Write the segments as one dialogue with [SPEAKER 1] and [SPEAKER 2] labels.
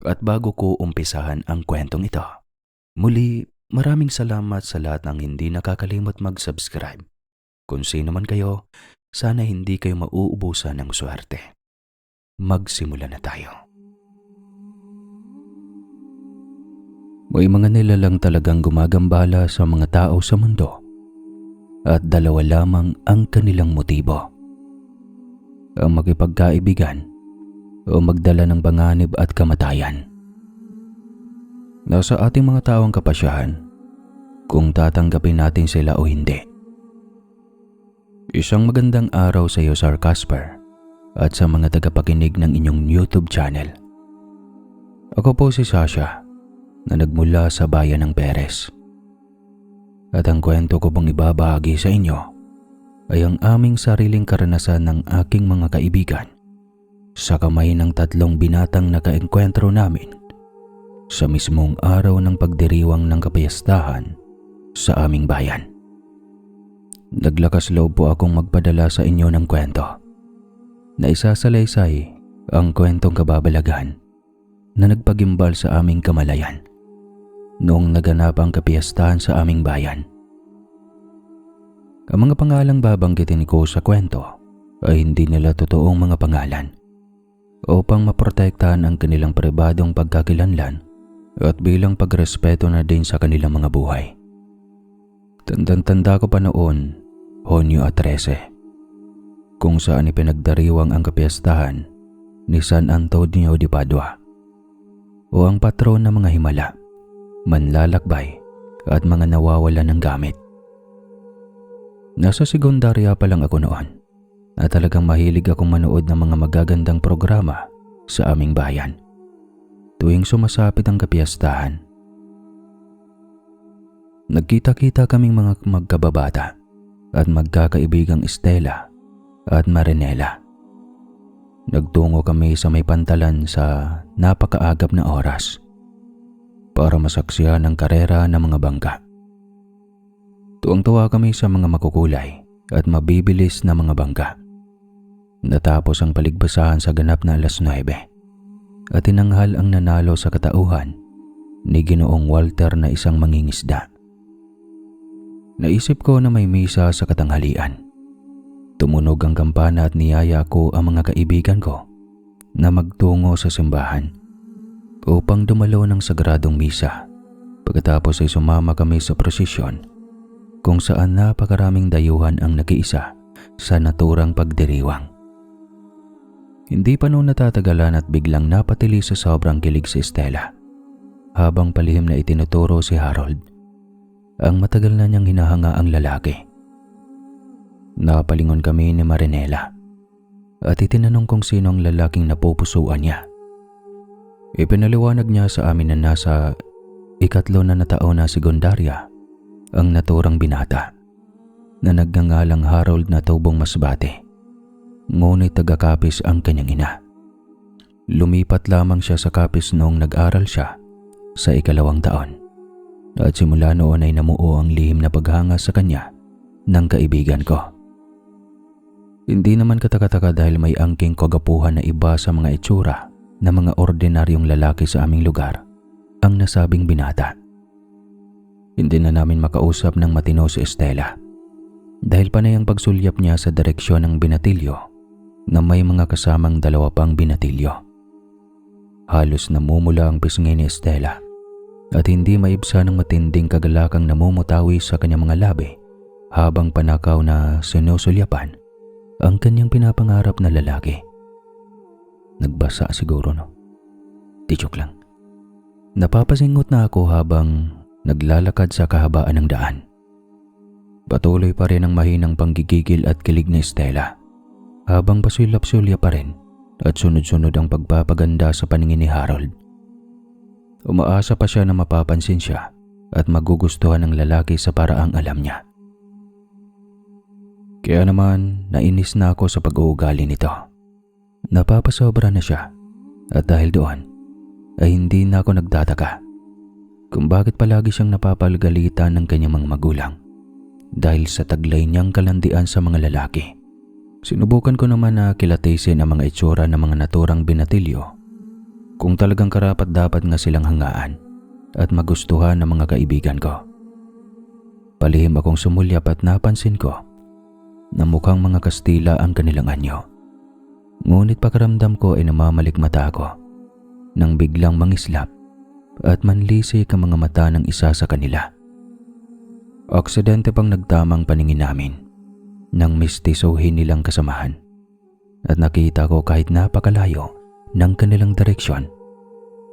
[SPEAKER 1] At bago ko umpisahan ang kwentong ito, muli maraming salamat sa lahat ng hindi nakakalimot mag-subscribe. Kung sino man kayo, sana hindi kayo mauubusan ng swerte. Magsimula na tayo. May mga nilalang talagang gumagambala sa mga tao sa mundo at dalawa lamang ang kanilang motibo. Ang makipagkaibigan o magdala ng panganib at kamatayan. Nasa ating mga taong kapasyahan kung tatanggapin natin sila o hindi. Isang magandang araw sa iyo, Sir Casper, at sa mga tagapakinig ng inyong YouTube channel. Ako po si Sasha na nagmula sa bayan ng Perez. At ang kwento ko pong ibabahagi sa inyo ay ang aming sariling karanasan ng aking mga kaibigan sa kamay ng tatlong binatang nakaengkwentro namin sa mismong araw ng pagdiriwang ng kapiyastahan sa aming bayan. Naglakas loob po akong magpadala sa inyo ng kwento na isasalaysay ang kwentong kababalaghan na nagpagimbal sa aming kamalayan noong naganap ang kapiyastahan sa aming bayan. Ang mga pangalang babanggitin ko sa kwento ay hindi nila totoong mga pangalan upang maprotektahan ang kanilang pribadong pagkakilanlan at bilang pagrespeto na din sa kanilang mga buhay. Tandang-tanda ko pa noon, Hunyo 13, kung saan ipinagdiriwang ang kapiyastahan ni San Antonio de Padua o ang patron ng mga himala, manlalakbay at mga nawawalan ng gamit. Nasa sekundarya pa lang ako noon at talagang mahilig akong manood ng mga magagandang programa sa aming bayan tuwing sumasapit ang kapiyastahan. Nagkita-kita kaming mga magkababata at magkakaibigang Estela at Marinela. Nagtungo kami sa may pantalan sa napakaagap na oras para masaksihan ang karera ng mga bangka. Tuwang-tuwa kami sa mga makukulay at mabibilis na mga bangka. Natapos ang paligbasahan sa ganap na 9:00 at tinanghal ang nanalo sa katauhan ni Ginoong Walter na isang mangingisda. Naisip ko na may misa sa katanghalian. Tumunog ang kampana at niyaya ko ang mga kaibigan ko na magtungo sa simbahan upang dumalo ng sagradong misa. Pagkatapos ay sumama kami sa prosesyon kung saan napakaraming dayuhan ang nag-iisa sa naturang pagdiriwang. Hindi pa noon natatagalan at biglang napatili sa sobrang kilig si Estela habang palihim na itinuturo si Harold ang matagal na niyang hinahanga ang lalaki. Napalingon kami ni Marinela at itinanong kung sino ang lalaking napupusuan niya. Ipinaliwanag niya sa amin na nasa 3 na taon na sekundarya ang naturang binata na nagngangalang Harold na tubong masbate, ngunit taga-Capiz ang kanyang ina. Lumipat lamang siya sa Capiz noong nag-aral siya sa 2nd taon at simula noon ay namuo ang lihim na paghanga sa kanya ng kaibigan ko. Hindi naman katakataka dahil may angking kagapuhan na iba sa mga itsura ng mga ordinaryong lalaki sa aming lugar ang nasabing binata. Hindi na namin makausap ng matino si Estela dahil panay ang pagsulyap niya sa direksyon ng binatilyo na may mga kasamang 2 pang binatilyo. Halos namumula ang pisngi ni Estela at hindi maibsa ng matinding kagalakang namumutawi sa kanyang mga labi habang panakaw na sinusulyapan ang kanyang pinapangarap na lalaki. Nagbasa siguro, no? Tichok lang. Napapasingot na ako habang naglalakad sa kahabaan ng daan. Patuloy pa rin ang mahinang panggigigil at kilig ni Estela habang pasulyap-sulya pa rin at sunod-sunod ang pagpapaganda sa paningin ni Harold. Umaasa pa siya na mapapansin siya at magugustuhan ng lalaki sa paraang alam niya. Kaya naman nainis na ako sa pag-uugali nito. Napapasobra na siya at dahil doon ay hindi na ako nagtataka kung bakit palagi siyang napapagalitan ng kanyang mga magulang dahil sa taglay niyang kalandian sa mga lalaki. Sinubukan ko naman na kilatisin ang mga itsura ng mga naturang binatilyo Kung talagang karapat-dapat nga silang hangaan at magustuhan ng mga kaibigan ko. Palihim akong sumulyap at napansin ko na mukhang mga Kastila ang kanilang anyo. Ngunit pakiramdam ko ay namamalikmata ako nang biglang mangislap at manlisik ang mga mata ng isa sa kanila. Aksidente pang nagtamang paningin namin nang mistisohin nilang kasamahan at nakita ko kahit napakalayo ng kanilang direksyon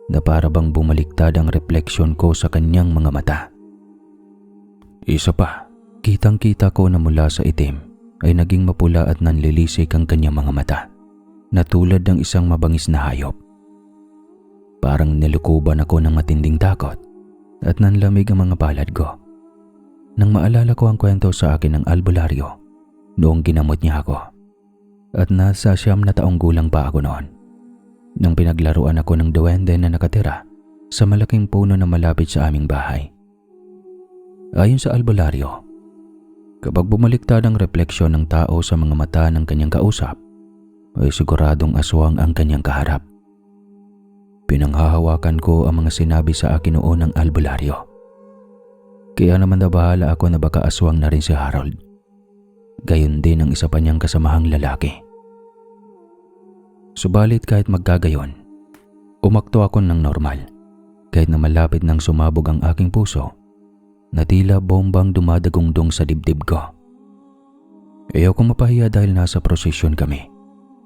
[SPEAKER 1] na para bang bumaliktad ang refleksyon ko sa kanyang mga mata. Isa pa, kitang-kita ko na mula sa itim ay naging mapula at nanlilisik ang kanyang mga mata na tulad ng isang mabangis na hayop. Parang nilukuban ako ng matinding takot at nanlamig ang mga palad ko nang maalala ko ang kwento sa akin ng albularyo noong ginamot niya ako at nasa 9 na taong gulang pa ako noon nang pinaglaruan ako ng duwende na nakatira sa malaking puno na malapit sa aming bahay. Ayon sa albularyo, kapag bumaliktad ang refleksyon ng tao sa mga mata ng kanyang kausap, ay siguradong aswang ang kanyang kaharap. Pinanghahawakan ko ang mga sinabi sa akin noon ng albularyo. Kaya naman nabahala ako na baka aswang na rin si Harold. Gayon din ang isa pa niyang kasamahang lalaki. Subalit kahit magkagayon, umakto ako ng normal kahit na malapit nang sumabog ang aking puso na tila bombang dumadagungdong sa dibdib ko. Ayaw kong mapahiya dahil nasa prosesyon kami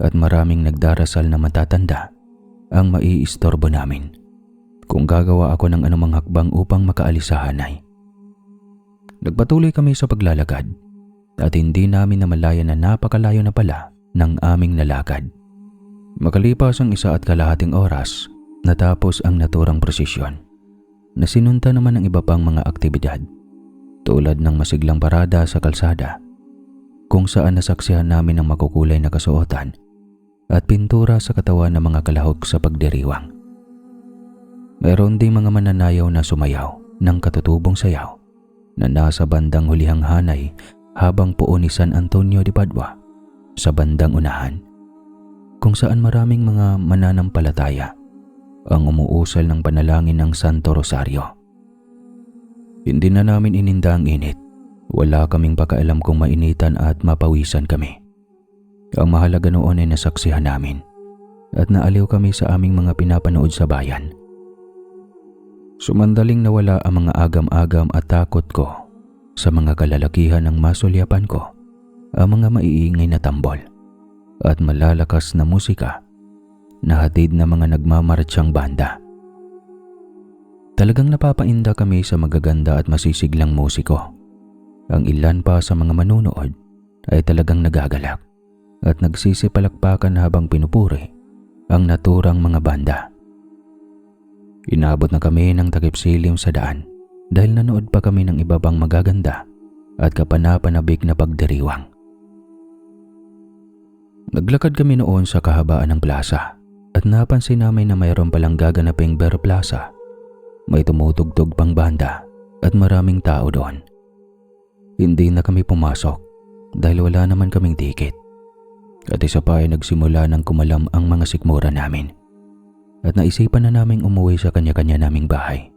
[SPEAKER 1] at maraming nagdarasal na matatanda ang maiistorbo namin kung gagawa ako ng anumang hakbang upang makaalis sa hanay. Nagpatuloy kami sa paglalakad at hindi namin namalayan na napakalayo na pala ng aming nalakad. Makalipas ang 1.5 oras, natapos ang naturang prosesyon na sinunta naman ng iba pang mga aktibidad tulad ng masiglang parada sa kalsada kung saan nasaksihan namin ang makukulay na kasuotan at pintura sa katawan ng mga kalahok sa pagdiriwang. Mayroon ding mga mananayaw na sumayaw ng katutubong sayaw na nasa bandang hulihang hanay habang puo ni San Antonio de Padua sa bandang unahan kung saan maraming mga mananampalataya ang umuusal ng panalangin ng Santo Rosario. Hindi na namin ininda ang init. Wala kaming pakialam kung mainitan at mapawisan kami. Ang mahalaga noon ay nasaksihan namin at naaliw kami sa aming mga pinapanood sa bayan. Sumandaling nawala ang mga agam-agam at takot ko sa mga kalalakihan ng masulyapan ko, ang mga maiingay na tambol at malalakas na musika na hatid na mga nagmamartsyang banda. Talagang napapainda kami sa magaganda at masisiglang musiko. Ang ilan pa sa mga manunood ay talagang nagagalak at nagsisipalakpakan habang pinupuri ang naturang mga banda. Inabot na kami ng takip silim sa daan dahil nanood pa kami ng iba pang magaganda at kapanapanabik na pagdiriwang. Naglakad kami noon sa kahabaan ng plaza at napansin namin na mayroon palang gaganaping Bear Plaza. May tumutugtog pang banda at maraming tao doon. Hindi na kami pumasok dahil wala naman kaming tiket. At isa pa ay nagsimula ng kumalam ang mga sikmura namin at naisipan na naming umuwi sa kanya-kanya naming bahay.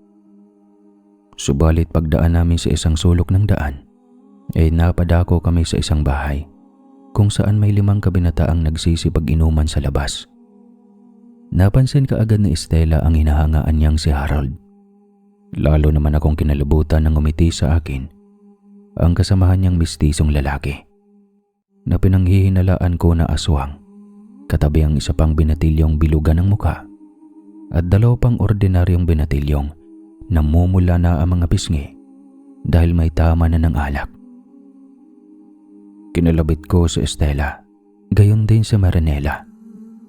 [SPEAKER 1] Subalit pagdaan namin sa isang sulok ng daan, ay napadako kami sa isang bahay kung saan may 5 kabinataang nagsisipag-inuman sa labas. Napansin kaagad ni Estela ang hinahangaan niyang si Harold. Lalo naman akong kinalabutan ng umiti sa akin ang kasamahan niyang mistisong lalaki na pinanghihinalaan ko na aswang, katabi ang isa pang binatilyong bilugan ng muka at 2 pang ordinaryong binatilyong namumula na ang mga pisngi dahil may tama na ng alak. Kinalabit ko si Estela, gayon din si Marinela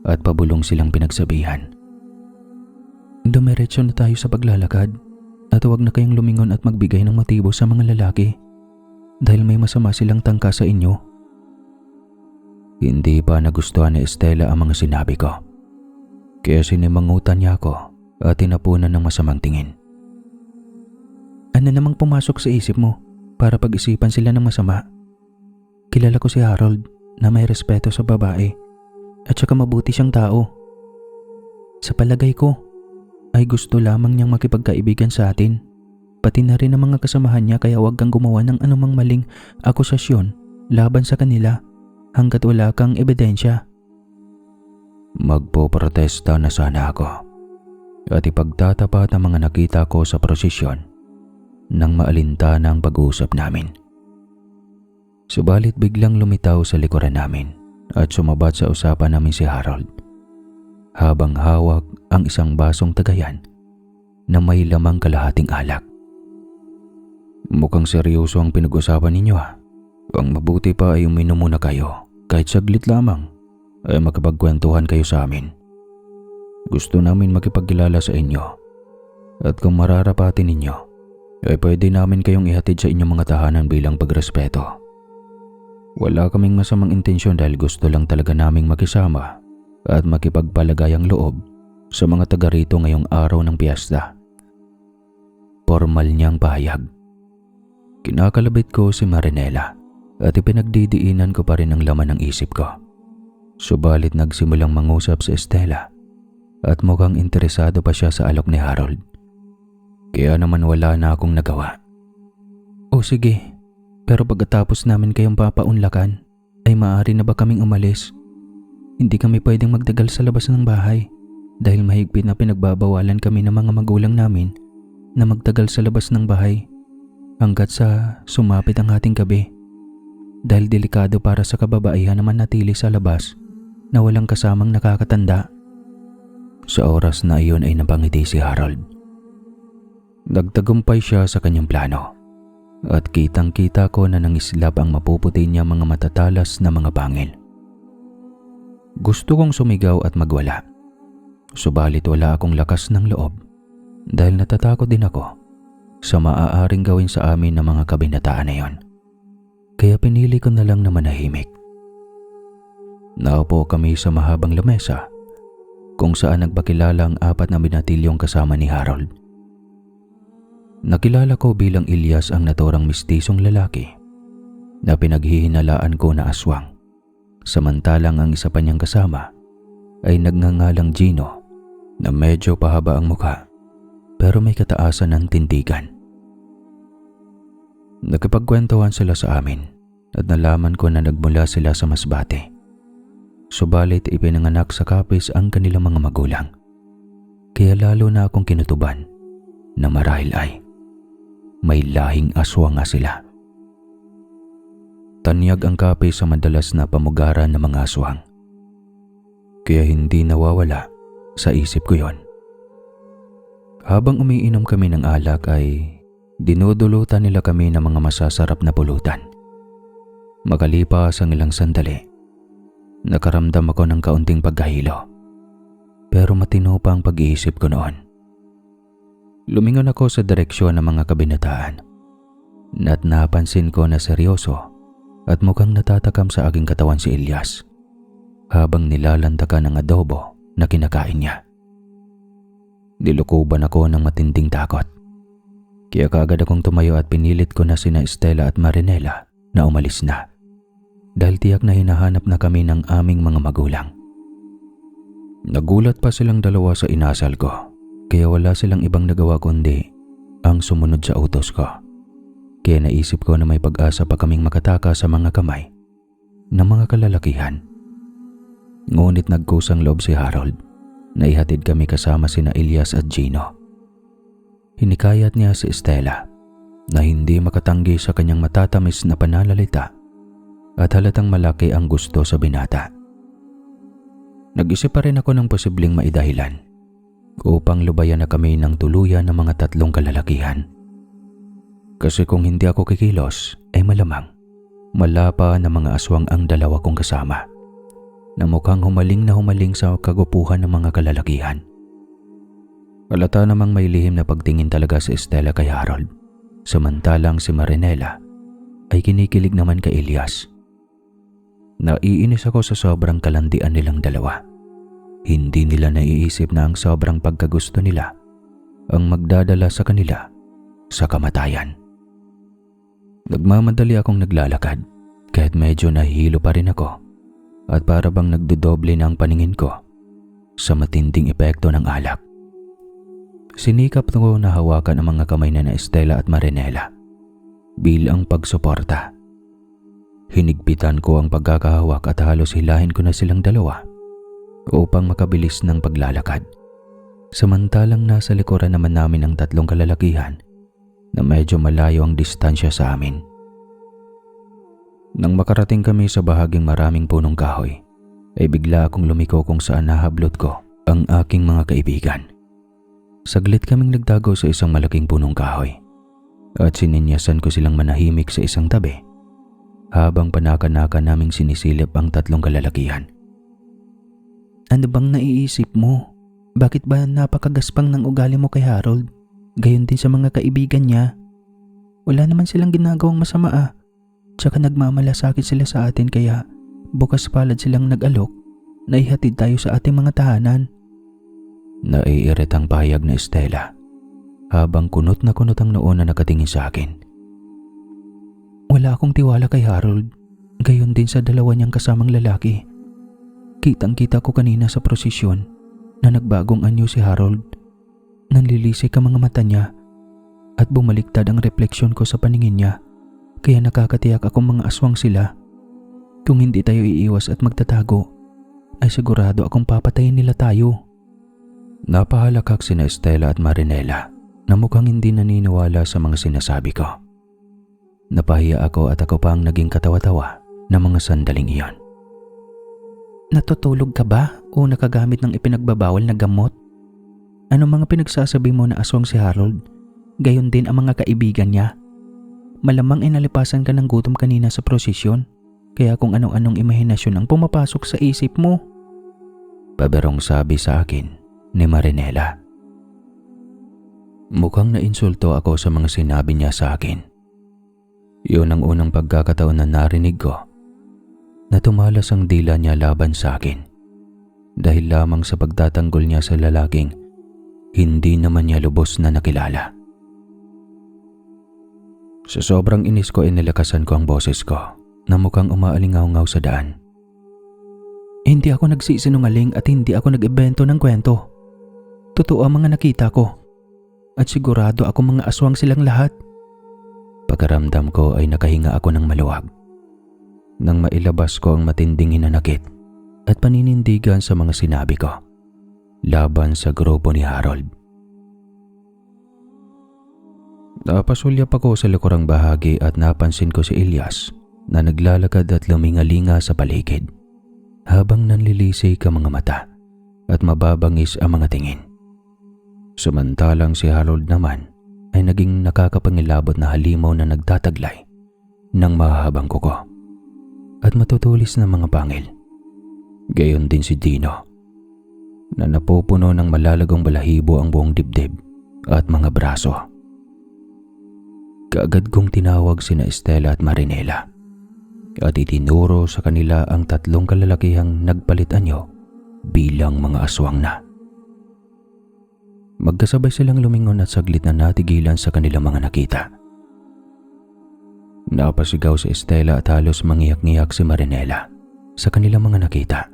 [SPEAKER 1] at pabulong silang pinagsabihan. Dumiretso na tayo sa paglalakad at huwag na kayong lumingon at magbigay ng motibo sa mga lalaki dahil may masama silang tangka sa inyo. Hindi pa nagustuhan ni Estela ang mga sinabi ko. Kaya sinimangutan niya ako at tinapunan ng masamang tingin. Ano namang pumasok sa isip mo para pag-isipan sila ng masama? Kilala ko si Harold na may respeto sa babae at saka mabuti siyang tao. Sa palagay ko, ay gusto lamang niyang makipagkaibigan sa atin. Pati na rin ang mga kasamahan niya, kaya huwag kang gumawa ng anumang maling akusasyon laban sa kanila hanggat wala kang ebidensya. Magpoprotesta na sana ako at ipagtatapat ang mga nakita ko sa prosesyon nang maalintana ang pag-uusap namin. Subalit biglang lumitaw sa likuran namin at sumabat sa usapan namin si Harold habang hawak ang isang basong tagayan na may lamang kalahating alak. Mukhang seryoso ang pinag-usapan ninyo ha. Ang mabuti pa ay uminom muna kayo, kahit saglit lamang ay makapagkwentuhan kayo sa amin. Gusto namin makipagkilala sa inyo at kung mararapatin ninyo ay pwede namin kayong ihatid sa inyong mga tahanan bilang pagrespeto. Wala kaming masamang intensyon dahil gusto lang talaga naming makisama at makipagpalagayang loob sa mga taga rito ngayong araw ng piyesta. Formal niyang pahayag. Kinakalabit ko si Marinela at ipinagdidiinan ko pa rin ang laman ng isip ko. Subalit nagsimulang mangusap si Estela at mukhang interesado pa siya sa alok ni Harold. Kaya naman wala na akong nagawa. O sige, pero pagkatapos namin kayong papaunlakan, ay maaari na ba kaming umalis? Hindi kami pwedeng magtagal sa labas ng bahay dahil mahigpit na pinagbabawalan kami ng mga magulang namin na magtagal sa labas ng bahay hanggat sa sumapit ang ating gabi. Dahil delikado para sa kababaihan naman natili sa labas na walang kasamang nakakatanda. Sa oras na iyon ay napangiti si Harold. Nagtagumpay siya sa kanyang plano at kitang-kita ko na nangislap ang mapuputi niya mga matatalas na mga pangil. Gusto kong sumigaw at magwala. Subalit wala akong lakas ng loob dahil natatakot din ako sa maaaring gawin sa amin ng mga kabinataan na yon. Kaya pinili ko na lang na manahimik. Naupo kami sa mahabang lamesa kung saan nagpakilala ang 4 na binatilyong kasama ni Harold. Nakilala ko bilang Ilyas ang naturang mistisong lalaki na pinaghihinalaan ko na aswang, samantalang ang isa pa niyang kasama ay nagngangalang Gino na medyo pahaba ang mukha pero may kataasan ng tindigan. Nakipagkwentuhan sila sa amin at nalaman ko na nagmula sila sa Masbate. Subalit ipinanganak sa Capiz ang kanilang mga magulang. Kaya lalo na akong kinutuban na marahil ay may lahing aswang nga sila. Tanyag ang Capiz sa madalas na pamugaran ng mga aswang. Kaya hindi nawawala sa isip ko yon. Habang umiinom kami ng alak ay dinudulutan nila kami ng mga masasarap na pulutan. Makalipas ang ilang sandali, nakaramdam ako ng kaunting pagkahilo. Pero matino pa ang pag-iisip ko noon. Lumingon ako sa direksyon ng mga kabinataan at napansin ko na seryoso at mukhang natatakam sa aking katawan si Ilyas habang nilalantakan ng adobo na kinakain niya. Nilukuban ako ng matinding takot. Kaya kaagad akong tumayo at pinilit ko na sina Estela at Marinela na umalis na dahil tiyak na hinahanap na kami ng aming mga magulang. Nagulat pa silang dalawa sa inasal ko kaya wala silang ibang nagawa kundi ang sumunod sa utos ko. Kaya naisip ko na may pag-asa pa kaming makataka sa mga kamay ng mga kalalakihan. Ngunit nagkusang loob si Harold na ihatid kami kasama sina Ilyas at Gino. Hinikayat niya si Estela na hindi makatanggi sa kanyang matatamis na pananalita at halatang malaki ang gusto sa binata. Nag-isip pa rin ako ng posibleng maidahilan upang lubayan na kami ng tuluyan ng mga 3 kalalakihan. Kasi kung hindi ako kikilos ay malamang malapa na mga aswang ang dalawa kong kasama na mukhang humaling sa kagupuhan ng mga kalalakihan. Halata namang may lihim na pagtingin talaga si Estela kay Harold, samantalang si Marinela ay kinikilig naman kay Ilyas. Naiinis ako sa sobrang kalandian nilang dalawa. Hindi nila naiisip na ang sobrang pagkagusto nila ang magdadala sa kanila sa kamatayan. Nagmamadali akong naglalakad kahit medyo nahihilo pa rin ako at para bang nagdodoble na ang paningin ko sa matinding epekto ng alak. Sinikap ko na hawakan ang mga kamay na Estela at Marinela bilang pagsuporta. Hinigpitan ko ang pagkakahawak at halos hilahin ko na silang dalawa upang makabilis ng paglalakad. Samantalang nasa likuran naman namin ang tatlong kalalakihan na medyo malayo ang distansya sa amin. Nang makarating kami sa bahaging maraming punong kahoy, ay bigla akong lumiko kung saan nahablot ko ang aking mga kaibigan. Saglit kaming nagtago sa isang malaking punong kahoy at sininyasan ko silang manahimik sa isang tabi habang panaka-naka naming sinisilip ang tatlong kalalakihan.
[SPEAKER 2] Ano bang naiisip mo? Bakit ba napakagaspang ng ugali mo kay Harold? Gayon din sa mga kaibigan niya. Wala naman silang ginagawang masama ah. Tsaka nagmamalasakit sila sa atin kaya bukas palad silang nag-alok na ihatid tayo sa ating mga tahanan.
[SPEAKER 1] Naiiritang pahayag na Estela habang kunot na kunot ang noo na nakatingin sa akin.
[SPEAKER 2] Wala akong tiwala kay Harold. Gayon din sa dalawa niyang kasamang lalaki. Kitang-kita ko kanina sa prosesyon na nagbagong anyo si Harold. Nanlilisik ang mga mata niya at bumaliktad ang refleksyon ko sa paningin niya. Kaya nakakatiyak akong mga aswang sila. Kung hindi tayo iiwas at magtatago, ay sigurado akong papatayin nila tayo.
[SPEAKER 1] Napahalakak sina Estela at Marinela na mukhang hindi naniniwala sa mga sinasabi ko. Napahiya ako at ako pa ang naging katawa-tawa ng mga sandaling iyon.
[SPEAKER 2] Natutulog ka ba o nakagamit ng ipinagbabawal na gamot? Ano mga pinagsasabi mo na aswang si Harold? Gayon din ang mga kaibigan niya. Malamang inalipasan ka ng gutom kanina sa prosesyon, kaya kung anong-anong imahinasyon ang pumapasok sa isip mo.
[SPEAKER 1] Paberong sabi sa akin ni Marinela. Mukhang nainsulto ako sa mga sinabi niya sa akin. Yun ang unang pagkakataon na narinig ko na tumalas ang dila niya laban sa akin dahil lamang sa pagtatanggol niya sa lalaking hindi naman niya lubos na nakilala. Sa sobrang inis ko ay nilakasan ko ang boses ko na mukhang umaalingaw-ngaw sa daan.
[SPEAKER 2] Hindi ako nagsisinungaling at hindi ako nag-ibento ng kwento. Totoo ang mga nakita ko at sigurado ako mga aswang silang lahat.
[SPEAKER 1] Pagkaramdam ko ay nakahinga ako ng maluwag nang mailabas ko ang matinding hinanakit at paninindigan sa mga sinabi ko laban sa grupo ni Harold. Napasulyap ako sa likurang bahagi at napansin ko si Elias na naglalakad at lumingalinga sa paligid habang nanlilisik ang mga mata at mababangis ang mga tingin. Samantalang si Harold naman ay naging nakakapangilabot na halimaw na nagtataglay ng mahahabang kuko at matutulis na mga pangil. Gayon din si Dino na napupuno ng malalagong balahibo ang buong dibdib at mga braso. Kaagad kong tinawag sina Estela at Marinela at itinuro sa kanila ang tatlong kalalakihang nagpalit anyo bilang mga aswang na. Magkasabay silang lumingon at saglit na natigilan sa kanilang mga nakita. Napasigaw si Estela at halos mangiyak-ngiyak si Marinela sa kanilang mga nakita.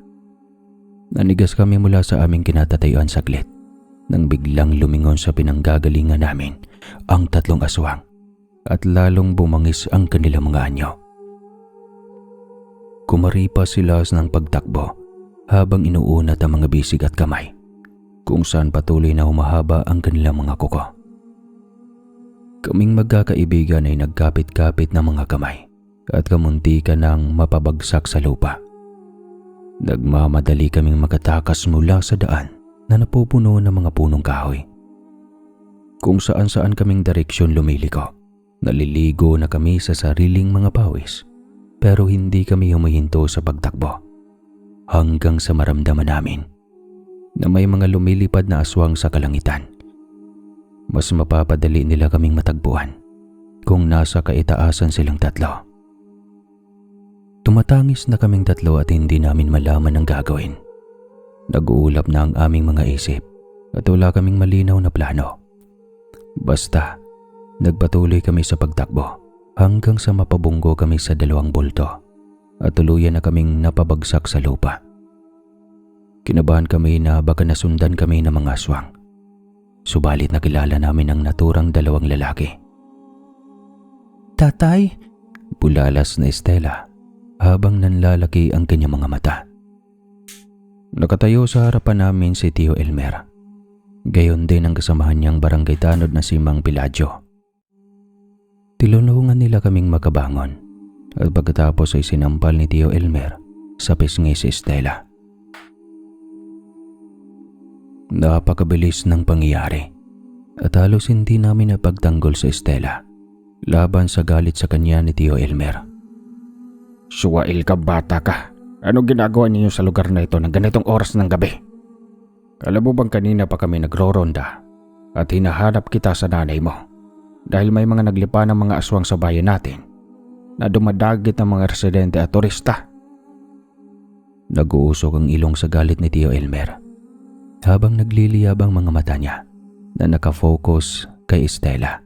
[SPEAKER 1] Nanigas kami mula sa aming kinatatayuan saglit nang biglang lumingon sa pinanggagalingan namin ang tatlong aswang at lalong bumangis ang kanilang mga anyo. Kumaripas sila ng pagtakbo habang inuunat ang mga bisig at kamay kung saan patuloy na humahaba ang kanilang mga kuko. Kaming magkakaibigan ay nagkapit-kapit ng mga kamay at kamuntikan ng mapabagsak sa lupa. Nagmamadali kaming makatakas mula sa daan na napupuno ng mga punong kahoy. Kung saan-saan kaming direksyon lumiliko, naliligo na kami sa sariling mga pawis pero hindi kami humihinto sa pagtakbo hanggang sa maramdaman namin na may mga lumilipad na aswang sa kalangitan. Mas mapapadali nila kaming matagpuan kung nasa kaitaasan silang tatlo. Tumatangis na kaming tatlo at hindi namin malaman ang gagawin. Nag-uulap na ang aming mga isip at wala kaming malinaw na plano. Basta, nagpatuloy kami sa pagtakbo hanggang sa mapabunggo kami sa dalawang bulto at tuluyan na kaming napabagsak sa lupa. Kinabahan kami na baka nasundan kami ng mga aswang. Subalit nakilala namin ang naturang dalawang lalaki.
[SPEAKER 2] Tatay,
[SPEAKER 1] Bulalas na Estela habang nanlalaki ang kanyang mga mata. Nakatayo sa harapan namin si Tio Elmer. Gayon din ang kasamahan niyang barangay tanod na si Mang Piladyo. Tinulungan nila kaming makabangon at pagkatapos ay sinampal ni Tio Elmer sa pisngi si Estela. Napakabilis ng pangyayari at halos hindi namin napagtanggol sa Estela laban sa galit sa kanya ni Tio Elmer.
[SPEAKER 3] Suwail ka, bata ka. Ano ginagawa ninyo sa lugar na ito ng ganitong oras ng gabi? Alam mo bang kanina pa kami nagroronda at hinahanap kita sa nanay mo dahil may mga naglipa ng mga aswang sa bayan natin na dumadagit ng mga residente at turista.
[SPEAKER 1] Nag-uusok ang ilong sa galit ni Tio Elmer habang nagliliyab ang mga mata niya na nakafocus kay Estela.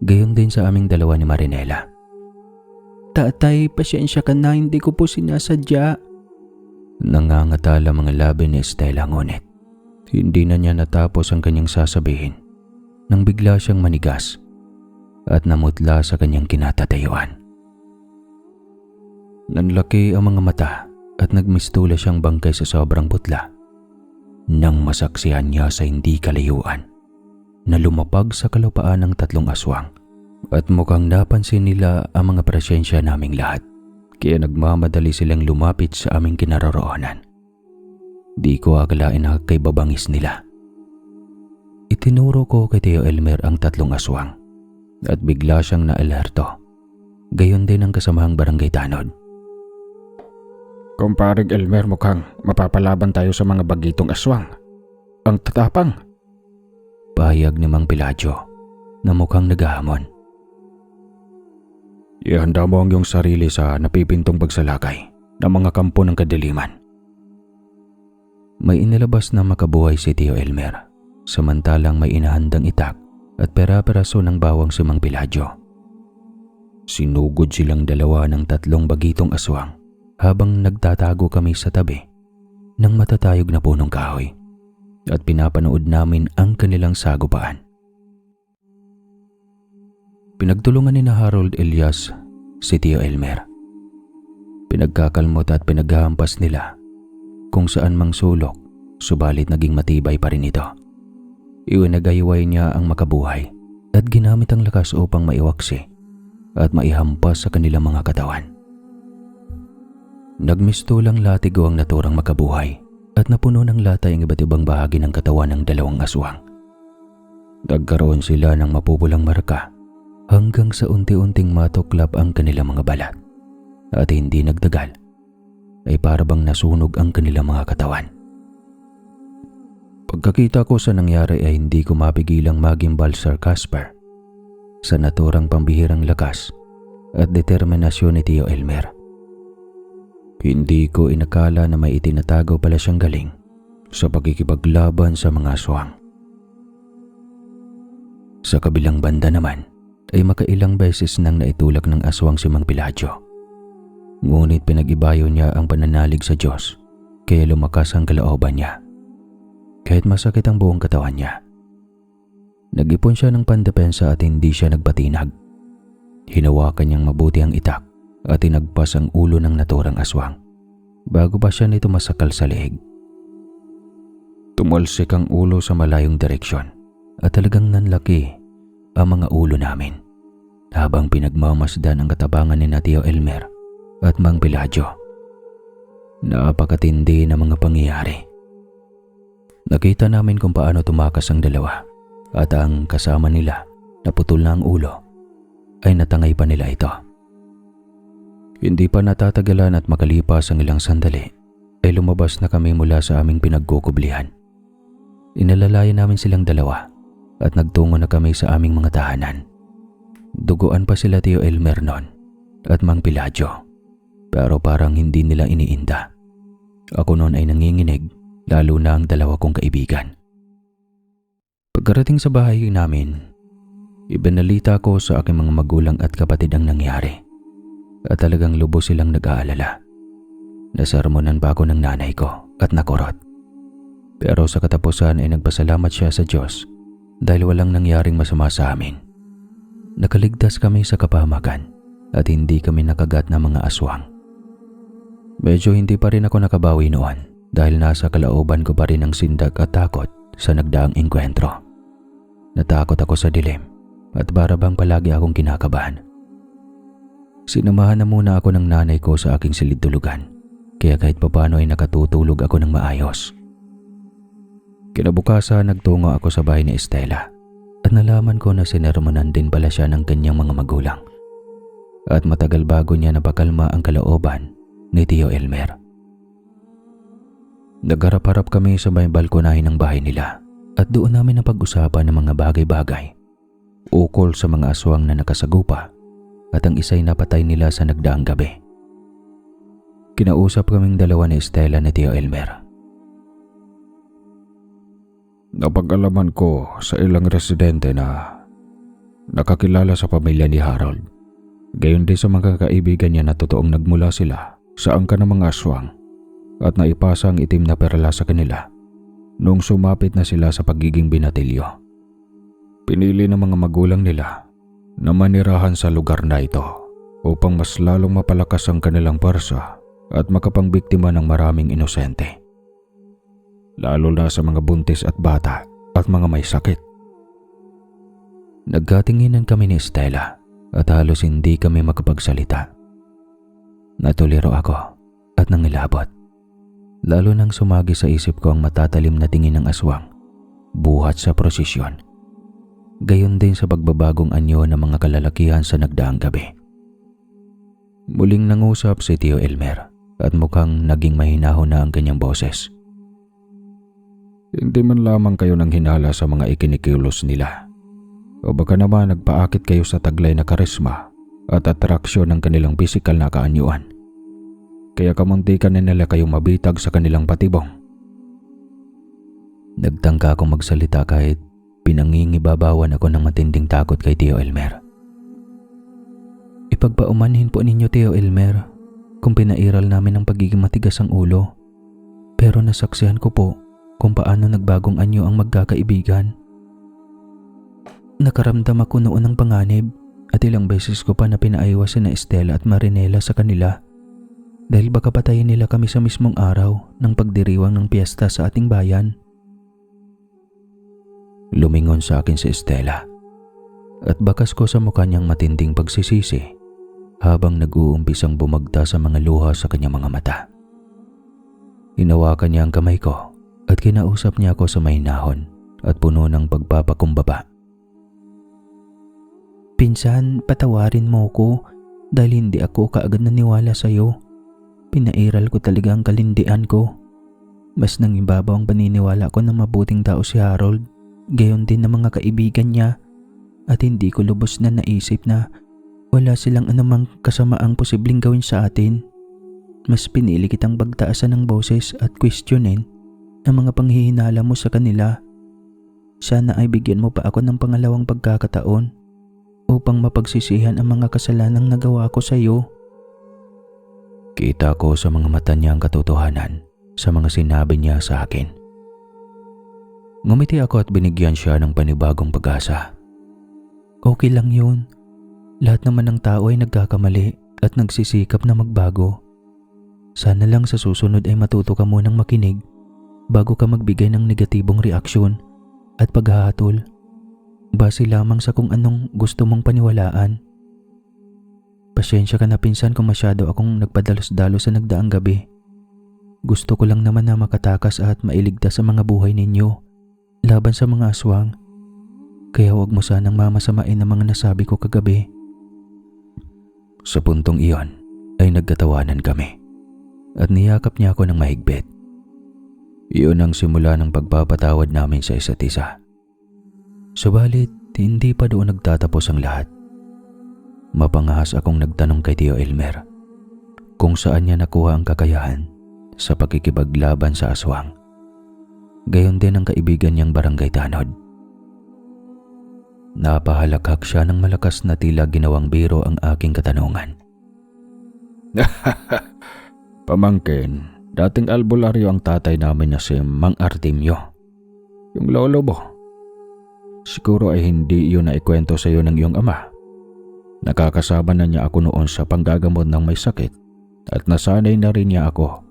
[SPEAKER 1] Gayon din sa aming dalawa ni Marinela.
[SPEAKER 2] tatay, pasensya ka na, hindi ko po sinasadya.
[SPEAKER 1] Nangangatala mga labi ni Estela ngunit hindi na niya natapos ang kanyang sasabihin nang bigla siyang manigas at namutla sa kanyang kinatatayuan. Nanlaki ang mga mata at nagmistula siyang bangkay sa sobrang putla nang masaksihan niya sa hindi kalayuan na lumapag sa kalupaan ng tatlong aswang at mukhang napansin nila ang mga presensya naming lahat kaya nagmamadali silang lumapit sa aming kinaroroonan. Di ko akalain na kay babangis nila. Itinuro ko kay Tio Elmer ang tatlong aswang at bigla siyang naalerto. Gayon din ang kasamahang barangay tanod.
[SPEAKER 3] Kumparing Elmer, mukhang mapapalaban tayo sa mga bagitong aswang. Ang tatapang.
[SPEAKER 1] Pahayag ni Mang Piladyo na mukhang naghahamon.
[SPEAKER 3] Ihanda mo ang iyong sarili sa napipintong pagsalakay ng mga kampo ng kadiliman.
[SPEAKER 1] May inilabas na makabuhay si Tio Elmer, samantalang may inahandang itak at pera-peraso ng bawang si Mang Piladyo. Sinugod silang dalawa ng tatlong bagitong aswang habang nagtatago kami sa tabi ng matatayog na punong kahoy at pinapanood namin ang kanilang sagupaan. Pinagtulungan ni na Harold Elias si Tio Elmer. Pinagkakalmot at pinaghahampas nila kung saan mang sulok, subalit naging matibay pa rin ito. Iwinagayway niya ang makabuhay at ginamit ang lakas upang maiwaksi at maihampas sa kanilang mga katawan. Nagmistulang latigo ang naturang makabuhay at napuno ng latay ang iba't ibang bahagi ng katawan ng dalawang aswang. Nagkaroon sila ng mapupulang marka hanggang sa unti-unting matuklap ang kanilang mga balat at hindi nagtagal ay parabang nasunog ang kanilang mga katawan. Pagkakita ko sa nangyari ay hindi ko mapigilang magimbal Sir Casper sa naturang pambihirang lakas at determinasyon ni Tio Elmer. Hindi ko inakala na may itinatago pala siyang galing sa pagkikipaglaban sa mga aswang. Sa kabilang banda naman ay makailang beses nang naitulak ng aswang si Mang Piladyo. Ngunit pinag-ibayo niya ang pananalig sa Diyos kaya lumakas ang kalooban niya. Kahit masakit ang buong katawan niya. Nag-ipon siya ng pandepensa at hindi siya nagpatinag. Hinawakan niyang mabuti ang itak at tinagpas ang ulo ng naturang aswang bago pa siya nito masakal sa leeg. Tumalsik ang ulo sa malayong direksyon at talagang nanlaki ang mga ulo namin habang pinagmamasdan ang katabangan ni Tio Elmer at Mang Piladyo. Napakatindi na mga pangyayari. Nakita namin kung paano tumakas ang dalawa at ang kasama nila na putol na ang ulo ay natangay pa nila ito. Hindi pa natatagalan at makalipas ang ilang sandali ay lumabas na kami mula sa aming pinagkukublihan. Inalalayan namin silang dalawa at nagtungo na kami sa aming mga tahanan. Duguan pa sila Tio Elmer noon at Mang Piladyo. Pero parang hindi nila iniinda. Ako noon ay nanginginig, lalo na ang dalawa kong kaibigan. Pagkarating sa bahay namin, ibinalita ko sa aking mga magulang at kapatid ang nangyari. At talagang lubos silang nag-aalala. Nasarmonan pa ako ng nanay ko at nakurot. Pero sa katapusan ay nagpasalamat siya sa Diyos dahil walang nangyaring masama sa amin. Nakaligtas kami sa kapahamakan at hindi kami nakagat ng mga aswang. Medyo hindi pa rin ako nakabawi noon dahil nasa kalooban ko pa rin ang sindak at takot sa nagdaang engkwentro. Natakot ako sa dilim at para bang palagi akong kinakabahan. Sinamahan na muna ako ng nanay ko sa aking silid-tulugan kaya kahit papano ay nakatutulog ako ng maayos. Kinabukasan nagtungo ako sa bahay ni Estela at nalaman ko na sinermonan din pala siya ng kanyang mga magulang. At matagal bago niya napakalma ang kalooban ni Tio Elmer. Nagharap-harap kami sa may balkonahin ng bahay nila at doon namin napag-usapan ng mga bagay-bagay ukol sa mga aswang na nakasagupa at ang isa'y napatay nila sa nagdaang gabi. Kinausap kaming dalawa ni Estela ni Tio Elmer.
[SPEAKER 3] Napag-alaman ko sa ilang residente na nakakilala sa pamilya ni Harold. Gayon din sa mga kaibigan niya na totoong nagmula sila sa angka ng mga aswang at naipasa ang itim na perla sa kanila noong sumapit na sila sa pagiging binatilyo. Pinili ng mga magulang nila na manirahan sa lugar na ito upang mas lalong mapalakas ang kanilang parsa at makapangbiktima ng maraming inosente. Lalo na sa mga buntis at bata at mga may sakit.
[SPEAKER 1] Nagkatinginan kami ni Estela at halos hindi kami makapagsalita. Natuliro ako at nangilabot. Lalo nang sumagi sa isip ko ang matatalim na tingin ng aswang buhat sa prosesyon. Gayon din sa pagbabagong anyo ng mga kalalakihan sa nagdaang gabi. Muling nangusap si Tio Elmer at mukhang naging mahinahon na ang kanyang boses.
[SPEAKER 3] Hindi man lamang kayo nang hinala sa mga ikinikilos nila. O baka naman nagpaakit kayo sa taglay na karisma at atraksyon ng kanilang pisikal na kaanyuan. Kaya kamuntikan na nila kayong mabitag sa kanilang patibong.
[SPEAKER 1] Nagtangka akong magsalita kahit pinangingibabawan ako ng matinding takot kay Tio Elmer. Ipagpaumanhin po ninyo, Tio Elmer, kung pinairal namin ang pagiging matigas ang ulo. Pero nasaksihan ko po kung paano nagbagong anyo ang magkakaibigan. Nakaramdam ako noon ng panganib at ilang beses ko pa na pinaiwas na Estela at Marinela sa kanila dahil baka patayin nila kami sa mismong araw ng pagdiriwang ng piyesta sa ating bayan. Lumingon sa akin si Estela at bakas ko sa mukha niyang matinding pagsisisi habang nag-uumpisang bumagta sa mga luha sa kanyang mga mata. Hinawakan niya ang kamay ko at kinausap niya ako sa mahinahon at puno ng pagpapakumbaba. Pinsan, patawarin mo ko dahil hindi ako kaagad naniwala sa iyo. Pinairal ko talaga ang kalindian ko. Mas nangibabaw ang paniniwala ko na mabuting tao si Harold, gayon din ng mga kaibigan niya at hindi ko lubos na naisip na wala silang anumang kasamaang posibleng gawin sa atin. Mas pinili kitang pagtaasan ng boses at questionin ang mga panghihinala mo sa kanila. Sana ay bigyan mo pa ako ng pangalawang pagkakataon upang mapagsisihan ang mga kasalanang nagawa ko sa iyo. Kita ko sa mga mata niya ang katotohanan sa mga sinabi niya sa akin. Ngumiti ako at binigyan siya ng panibagong pag-asa. Okay lang yun. Lahat naman ng tao ay nagkakamali at nagsisikap na magbago. Sana lang sa susunod ay matuto ka munang makinig bago ka magbigay ng negatibong reaksyon at paghahatol. Base lamang sa kung anong gusto mong paniwalaan. Pasyensya ka na pinsan kung masyado akong nagpadalos-dalos sa nagdaang gabi. Gusto ko lang naman na makatakas at mailigtas sa mga buhay ninyo laban sa mga aswang. Kaya huwag mo sanang mamasamain ang mga nasabi ko kagabi. Sa puntong iyon ay nagkatawanan kami at niyakap niya ako ng mahigpit. Iyon ang simula ng pagpapatawad namin sa isa't isa. Subalit, hindi pa doon nagtatapos ang lahat. Mapangahas akong nagtanong kay Tio Elmer kung saan niya nakuha ang kakayahan sa pakikipaglaban sa aswang. Gayon din ang kaibigan niyang barangay tanod. Napahalakhak siya ng malakas na tila ginawang biro ang aking katanungan.
[SPEAKER 3] Pamangkin, Dating albularyo ang tatay namin na si Mang Artemio. Yung lolo mo. Siguro ay hindi yun na ikwento sa iyo ng iyong ama. Nakakasama na niya ako noon sa panggagamot ng may sakit at nasanay na rin niya ako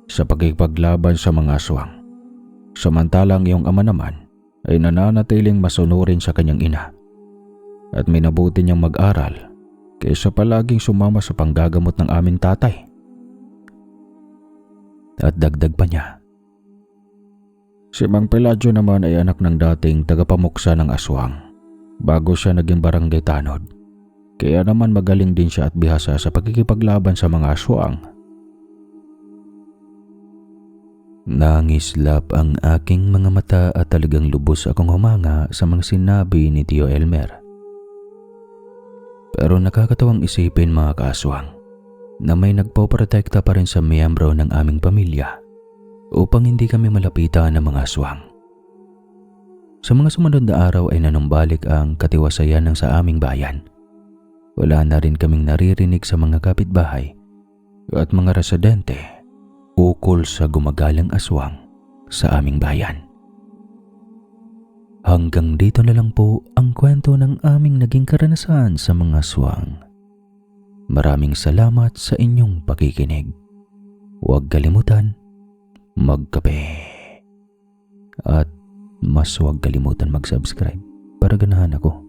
[SPEAKER 3] sa pagkikipaglaban sa mga aswang. Samantalang iyong ama naman ay nananatiling masunurin sa kanyang ina at minabuti niyang mag-aral kaysa palaging sumama sa panggagamot ng aming tatay.
[SPEAKER 1] At dagdag pa niya,
[SPEAKER 3] Si Mang Peladio naman ay anak ng dating tagapamuksa ng aswang bago siya naging barangay tanod. Kaya naman magaling din siya at bihasa sa pagkikipaglaban sa mga aswang.
[SPEAKER 1] nangislap ang aking mga mata at talagang lubos akong humanga sa mga sinabi ni Tio Elmer. Pero nakakatawang isipin mga kaaswang na may nagpoprotekta pa rin sa miyembro ng aming pamilya upang hindi kami malapitan ng mga aswang. Sa mga sumunod na araw ay nanumbalik ang katiwasayan ng sa aming bayan. Wala na rin kaming naririnig sa mga kapitbahay at mga residente ukol sa gumagalang aswang sa aming bayan. Hanggang dito na lang po ang kwento ng aming naging karanasan sa mga aswang. Maraming salamat sa inyong pakikinig. Huwag kalimutan magkape. At mas huwag kalimutan mag-subscribe para ganahan ako